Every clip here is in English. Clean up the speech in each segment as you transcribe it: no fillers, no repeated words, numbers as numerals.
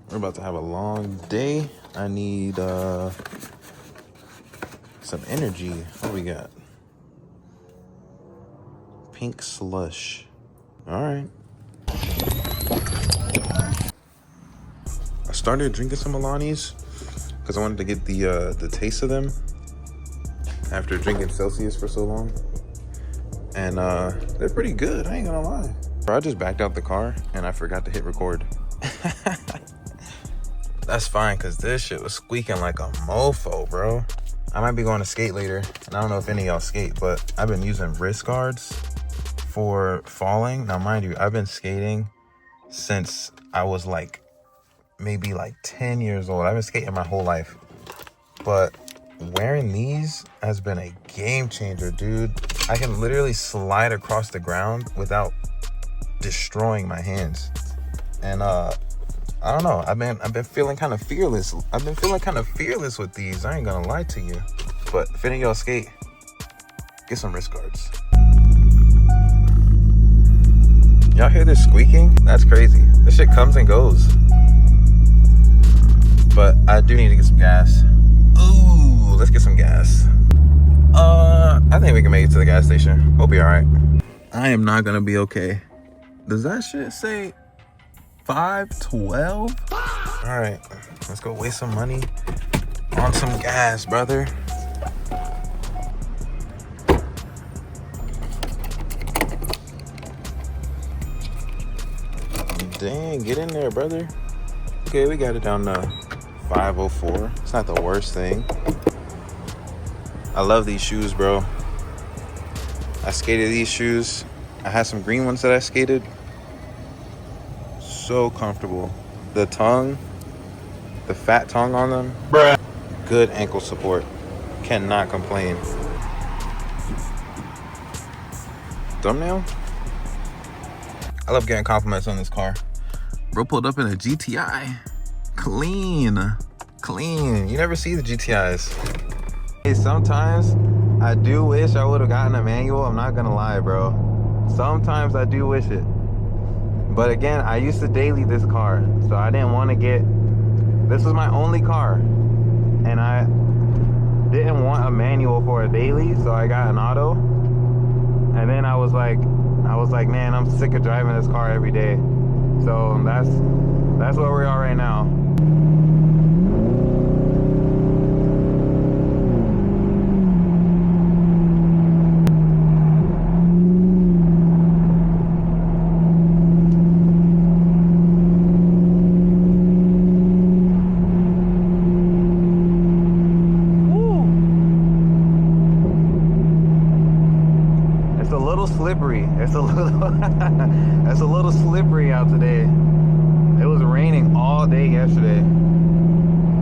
We're about to have a long day. I need some energy. What we got? Pink slush. All right. I started drinking some Alani's because I wanted to get the taste of them after drinking Celsius for so long. And they're pretty good, I ain't gonna lie. I just backed out the car and I forgot to hit record. That's fine, because this shit was squeaking like a mofo, bro. I might be going to skate later, and I don't know if any of y'all skate, but I've been using wrist guards for falling. Now, mind you, I've been skating since I was like, maybe like 10 years old. I've been skating my whole life. But wearing these has been a game changer, dude. I can literally slide across the ground without destroying my hands. And I don't know, I've been feeling kind of fearless. I've been feeling kind of fearless with these. I ain't gonna lie to you. But if any of y'all skate, get some wrist guards. Y'all hear this squeaking? That's crazy. This shit comes and goes. But I do need to get some gas. Ooh, let's get some gas. I think we can make it to the gas station. We'll be all right. I am not gonna be okay. Does that shit say 512? All right, let's go waste some money on some gas, brother. Dang, get in there, brother. Okay, we got it down to 504. It's not the worst thing. I love these shoes, bro. I skated these shoes. I had some green ones that I skated. So comfortable. The tongue, the fat tongue on them, bruh. Good ankle support. Cannot complain. Thumbnail? I love getting compliments on this car. Bro pulled up in a GTI. Clean. Clean. You never see the GTIs. Hey, sometimes I do wish I would have gotten a manual. I'm not gonna lie, bro. Sometimes I do wish it. But again, I used to daily this car, so I didn't want to get, this was my only car, and I didn't want a manual for a daily, so I got an auto. And then I was like, man, I'm sick of driving this car every day. So that's where we are right now. Slippery. It's a little slippery out today. It was raining all day yesterday,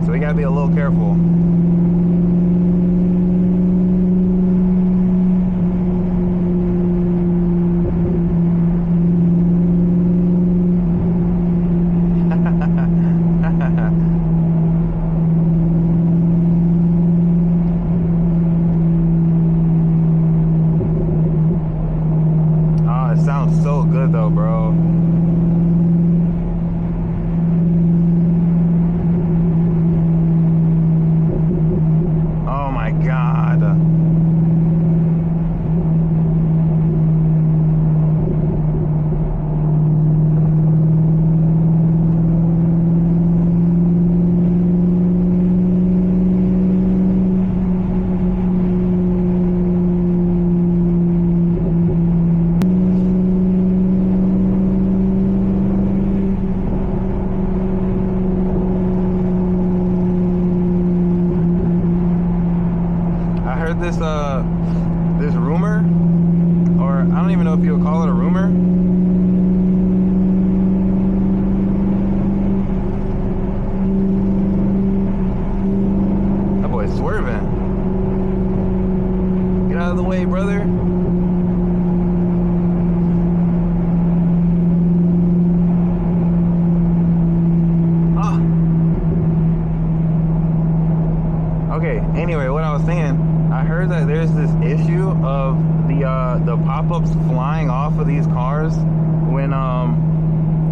so we gotta be a little careful. Sounds so good though, bro. Oh my God. This rumor, or I don't even know if you would call it a rumor. That boy's swerving. Get out of the way, brother. Okay, anyway, what I was saying, I heard that there's this issue of the pop-ups flying off of these cars when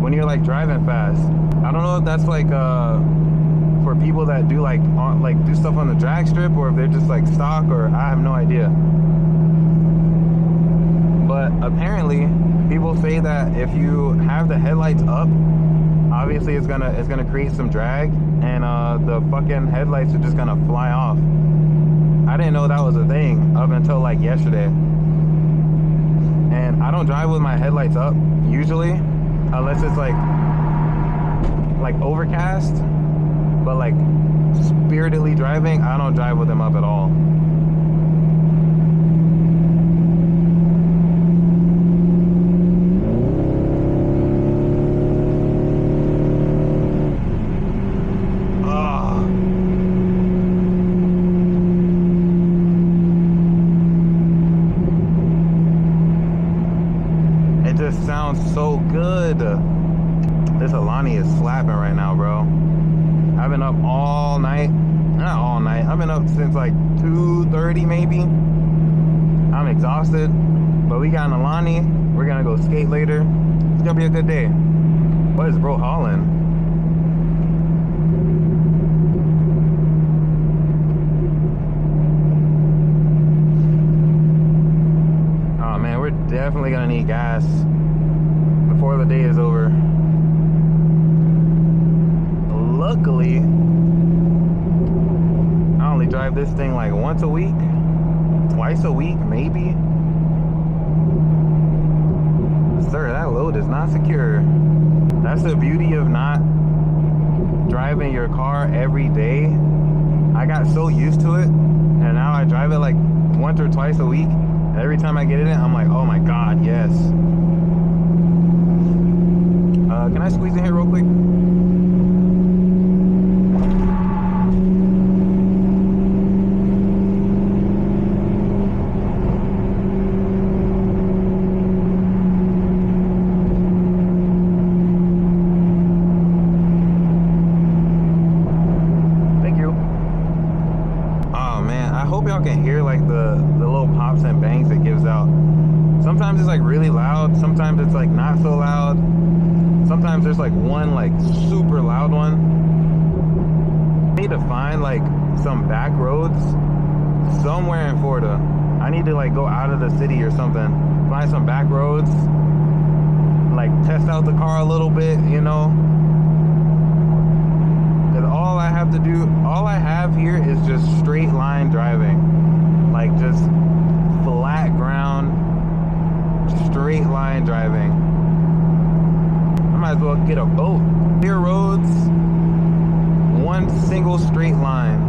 when you're like driving fast. I don't know if that's like for people that do like do stuff on the drag strip, or if they're just like stock, or I have no idea. But apparently people say that if you have the headlights up, obviously it's gonna create some drag, and the fucking headlights are just gonna fly off. I didn't know that was a thing up until like yesterday. And I don't drive with my headlights up usually, unless it's like overcast. But like spiritedly driving, I don't drive with them up at all. Sounds so good. This Alani is slapping right now, bro. I've been up all night. Not all night. I've been up since like 2:30 maybe. I'm exhausted, but we got an Alani. We're gonna go skate later. It's gonna be a good day. What is bro hauling? Oh man, we're definitely gonna need gas before the day is over. Luckily, I only drive this thing like once a week, twice a week, maybe. Sir, that load is not secure. That's the beauty of not driving your car every day. I got so used to it, and now I drive it like once or twice a week. And every time I get in it, I'm like, oh my God, yes. Can I squeeze in here real quick? Thank you. Oh man, I hope y'all can hear like the little pops and bangs it gives out. Sometimes it's like really loud, sometimes it's like not so loud. Sometimes there's like one like super loud one. I need to find like some back roads somewhere in Florida. I need to like go out of the city or something. Find some back roads. Like test out the car a little bit, you know. Cause all I have to do, all I have here is just straight line driving. Like just flat ground, straight line driving. Might as well get a boat. Clear roads, one single straight line.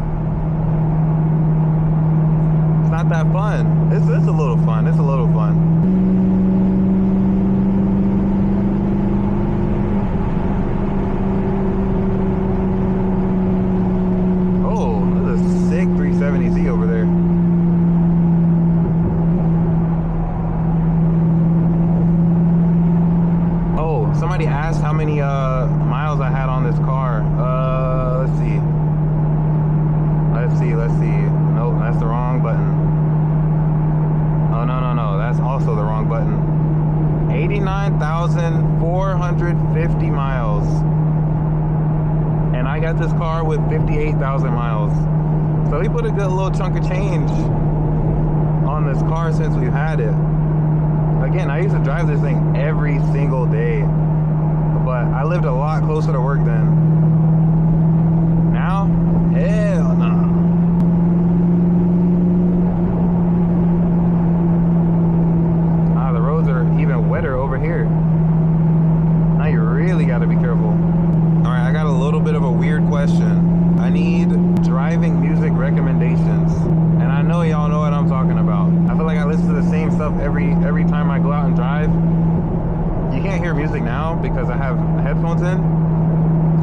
It's not that fun. It's a little fun. It's a little fun. Oh, there's a sick 370Z over there. Somebody asked how many miles I had on this car. Let's see. Nope, that's the wrong button. Oh no, that's also the wrong button. 89,450 miles. And I got this car with 58,000 miles. So we put a good little chunk of change on this car since we've had it. Again, I used to drive this thing every single day, but I lived a lot closer to work then. Now, hell no. The roads are even wetter over here. Now you really got to be careful. All right, I got a little bit of a weird question. I need driving music recommendations. And I know y'all know what I'm talking about. I feel like I listen to the same stuff every time I go out and drive. You can't hear music now because I have headphones in.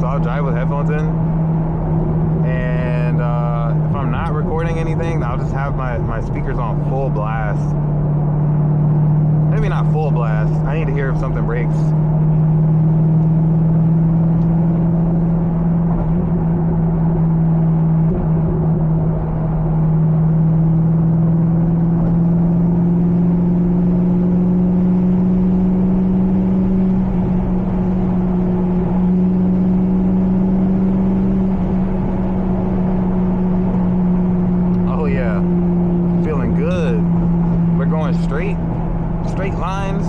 So I'll drive with headphones in. And if I'm not recording anything, I'll just have my speakers on full blast. Maybe not full blast. I need to hear if something breaks. straight lines.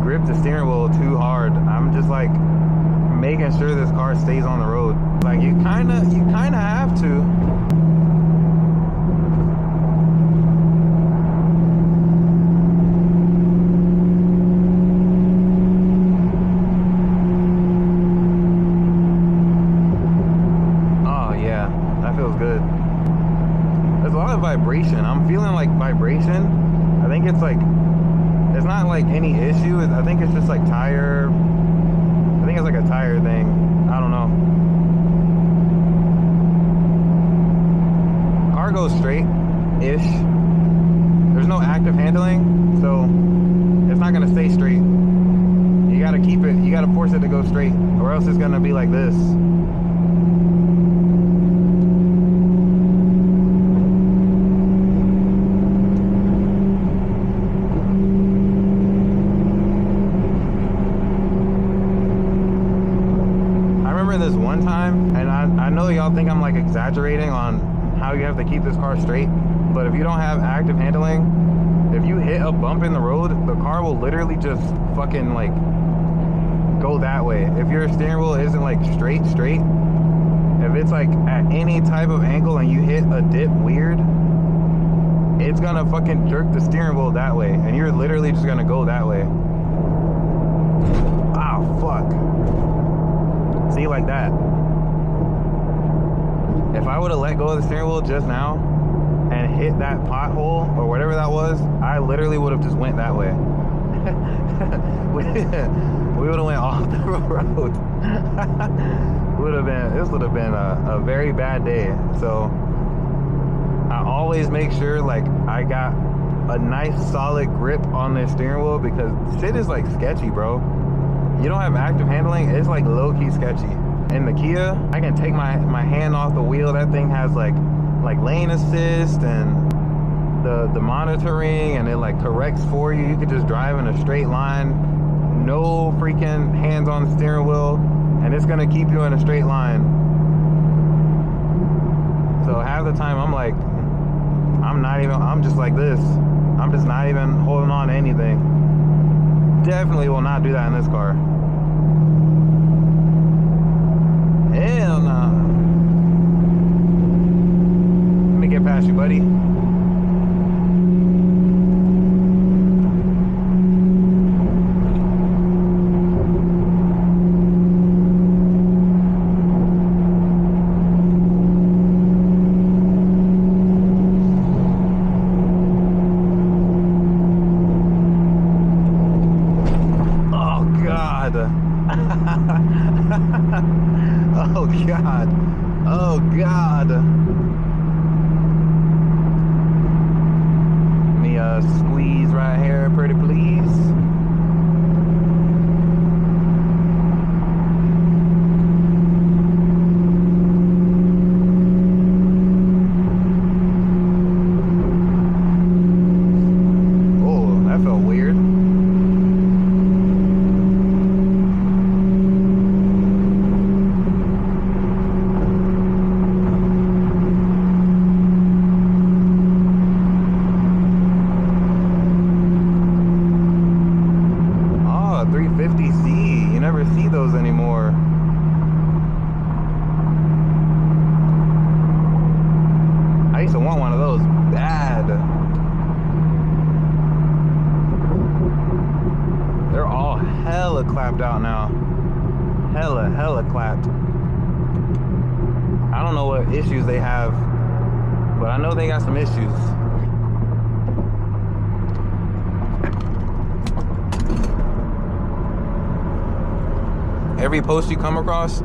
Grip the steering wheel too hard. I'm just like making sure this car stays on the road. Like you kind of have to. Oh yeah, that feels good. There's a lot of vibration. I'm feeling like vibration. I think it's like, it's not like any issue. I think it's just like tire. I think it's like a tire thing. I don't know. Car goes straight-ish. There's no active handling, so it's not gonna stay straight. You gotta keep it, you gotta force it to go straight, or else it's gonna be like this. This one time, and I know y'all think I'm like exaggerating on how you have to keep this car straight, but if you don't have active handling, if you hit a bump in the road, the car will literally just fucking like go that way. If your steering wheel isn't like straight, if it's like at any type of angle and you hit a dip weird, it's gonna fucking jerk the steering wheel that way, and you're literally just gonna go that way. Ah, fuck. See, like that. If I would have let go of the steering wheel just now and hit that pothole or whatever that was, I literally would have just went that way. we would have went off the road. This would have been a very bad day. So I always make sure like I got a nice solid grip on this steering wheel, because shit is like sketchy, bro. You don't have active handling, it's like low-key sketchy. In the Kia, I can take my hand off the wheel. That thing has like lane assist and the monitoring, and it like corrects for you. You could just drive in a straight line, no freaking hands on the steering wheel, and it's gonna keep you in a straight line. So half the time I'm like, I'm just like this. I'm just not even holding on to anything. Definitely will not do that in this car. Hell no. Let me get past you, buddy. Oh God. Oh God. Let me squeeze right here, pretty please. Oh, that felt weird. Anymore. I used to want one of those bad. They're all hella clapped out now. Hella clapped. I don't know what issues they have, but I know they got some issues. Every post you come across,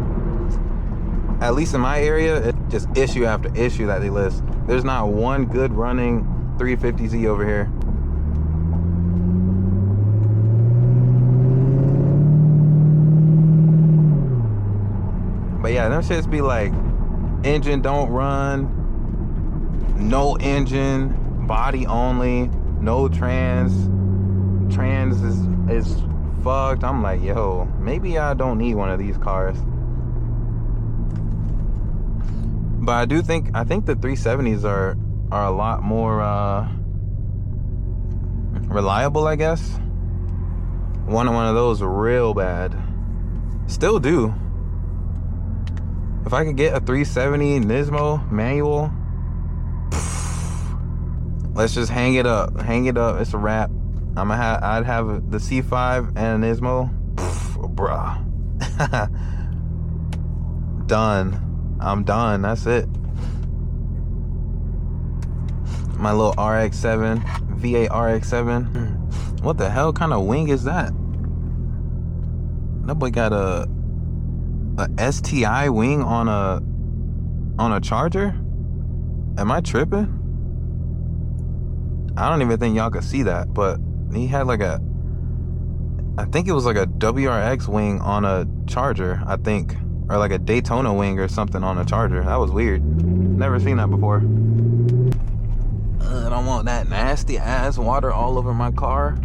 at least in my area, it's just issue after issue that they list. There's not one good running 350Z over here. But yeah, them shits be like, engine don't run, No engine, body only, no trans is fucked. I'm like, yo, maybe I don't need one of these cars. But I think the 370s are a lot more reliable, I guess. One of those real bad. Still do. If I could get a 370 Nismo manual, let's just hang it up. It's a wrap. I'd have the C5 and a Nismo. Bruh. Done. I'm done. That's it. My little RX-7, V8 RX-7. What the hell kind of wing is that? That boy got a STI wing on a Charger? Am I tripping? I don't even think y'all could see that, but he had like I think it was like a WRX wing on a Charger, I think. Or like a Daytona wing or something on a Charger. That was weird. Never seen that before. I don't want that nasty ass water all over my car.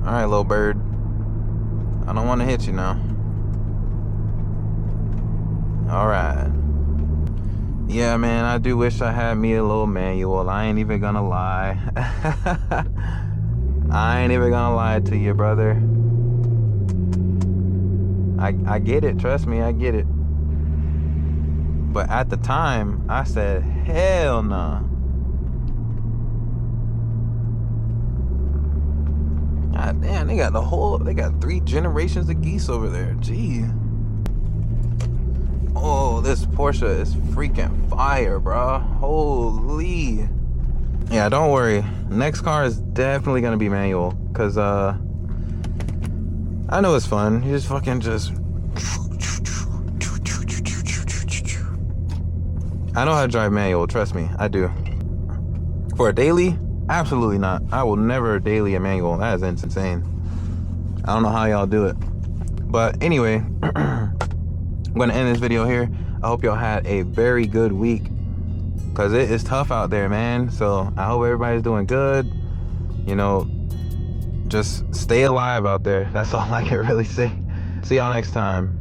Alright, little bird. I don't want to hit you now. Alright. Yeah, man, I do wish I had me a little manual. I ain't even gonna lie. I ain't even gonna lie to you, brother. I get it. Trust me, I get it. But at the time, I said, hell nah. God damn, they got 3 generations of geese over there. Gee. Oh, this Porsche is freaking fire, bro. Holy. Yeah, don't worry. Next car is definitely gonna be manual, cause I know it's fun. You just fucking just. I know how to drive manual. Trust me, I do. For a daily, absolutely not. I will never daily a manual. That is insane. I don't know how y'all do it. But anyway. I'm gonna end this video here. I hope y'all had a very good week, because it is tough out there, man. So I hope everybody's doing good. You know, just stay alive out there. That's all I can really say. See y'all next time.